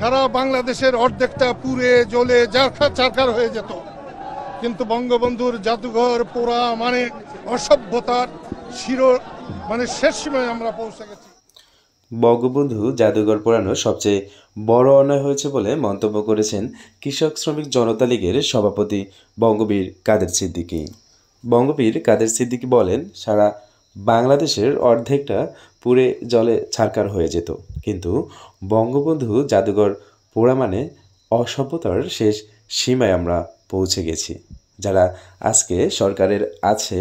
সারা বাংলাদেশের অর্ধেকটা পুড়ে জ্বলে চারখার হয়ে যেত, কিন্তু বঙ্গবন্ধুর জাদুঘর পোড়া মানে অসভ্যতার শেষ সীমায় আমরা পৌঁছে গেছি। বঙ্গবন্ধু জাদুঘর পোড়ানো সবচেয়ে বড় অন্যায় হয়েছে বলে মন্তব্য করেছেন কৃষক শ্রমিক জনতা লীগের সভাপতি বঙ্গবীর কাদের সিদ্দিকী। বঙ্গবীর কাদের সিদ্দিকী বলেন, সারা বাংলাদেশের অর্ধেকটা পুড়ে জলে ছারখার হয়ে যেত, কিন্তু বঙ্গবন্ধু জাদুঘর পোড়া মানে অসভ্যতার শেষ সীমায় আমরা পৌঁছে গেছি। যারা আজকে সরকারের আছে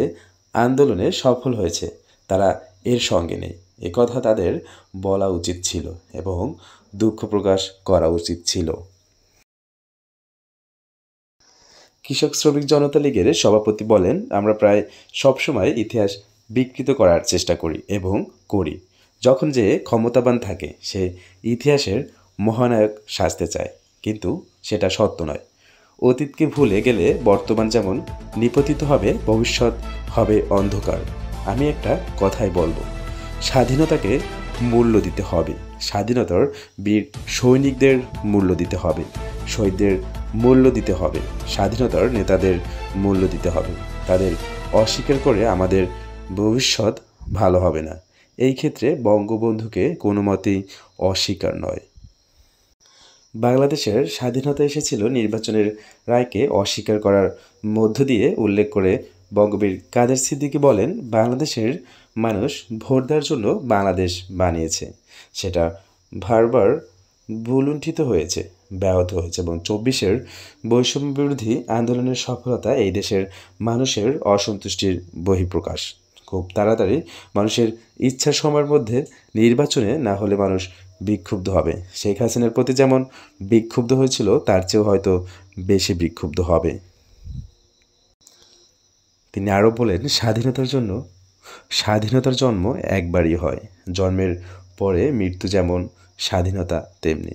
আন্দোলনে সফল হয়েছে তারা এর সঙ্গে নেই, একথা তাদের বলা উচিত ছিল এবং দুঃখ প্রকাশ করা উচিত ছিল। কৃষক শ্রমিক জনতা লীগের সভাপতি বলেন, আমরা প্রায় সবসময় ইতিহাস বিকৃত করার চেষ্টা করি এবং করি। যখন যে ক্ষমতাবান থাকে সে ইতিহাসের মহানায়ক সাজতে চায়, কিন্তু সেটা সত্য নয়। অতীতকে ভুলে গেলে বর্তমান যেমন নিপতিত হবে, ভবিষ্যৎ হবে অন্ধকার। আমি একটা কথাই বলবো, স্বাধীনতাকে মূল্য দিতে হবে, স্বাধীনতার বীর সৈনিকদের মূল্য দিতে হবে, শহীদদের মূল্য দিতে হবে, স্বাধীনতার নেতাদের মূল্য দিতে হবে। তাদের অস্বীকার করে আমাদের ভবিষ্যৎ ভালো হবে না। এই ক্ষেত্রে বঙ্গবন্ধুকে কোনো মতেই অস্বীকার নয়। বাংলাদেশের স্বাধীনতা এসেছিল নির্বাচনের রায়কে অস্বীকার করার মধ্য দিয়ে। উল্লেখ করে বঙ্গবীর কাদের সিদ্দিকী বলেন, বাংলাদেশের মানুষ ভোট দেওয়ার জন্য বাংলাদেশ বানিয়েছে, সেটা বারবার ভুলুণ্ঠিত হয়েছে, ব্যাহত হয়েছে এবং ২৪-এর বৈষম্য বিরোধী আন্দোলনের সফলতা এই দেশের মানুষের অসন্তুষ্টির বহিঃপ্রকাশ। খুব তাড়াতাড়ি মানুষের ইচ্ছা সময়ের মধ্যে নির্বাচনে না হলে মানুষ বিক্ষুব্ধ হবে। শেখ হাসিনার প্রতি যেমন বিক্ষুব্ধ হয়েছিল তার চেয়েও হয়তো বেশি বিক্ষুব্ধ হবে। তিনি আরও বলেন, স্বাধীনতার জন্ম একবারই হয়, জন্মের পরে মৃত্যু যেমন স্বাধীনতা তেমনি,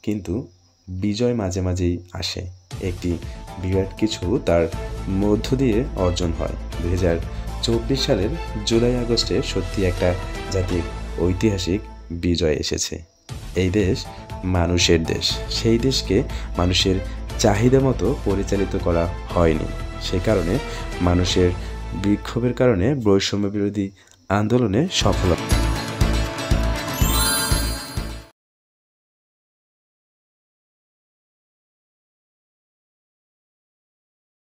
কিন্তু বিজয় মাঝে মাঝেই আসে। একটি বিরাট কিছু তার মধ্য দিয়ে অর্জন হয়। ২০২৪ সালের জুলাই আগস্টে সত্যি একটা জাতির ঐতিহাসিক বিজয় এসেছে। এই দেশ মানুষের দেশ, সেই দেশকে মানুষের চাহিদা মতো পরিচালিত করা হয়নি। সে কারণে মানুষের বিক্ষোভের কারণে বৈষম্য বিরোধী আন্দোলনে সফলতা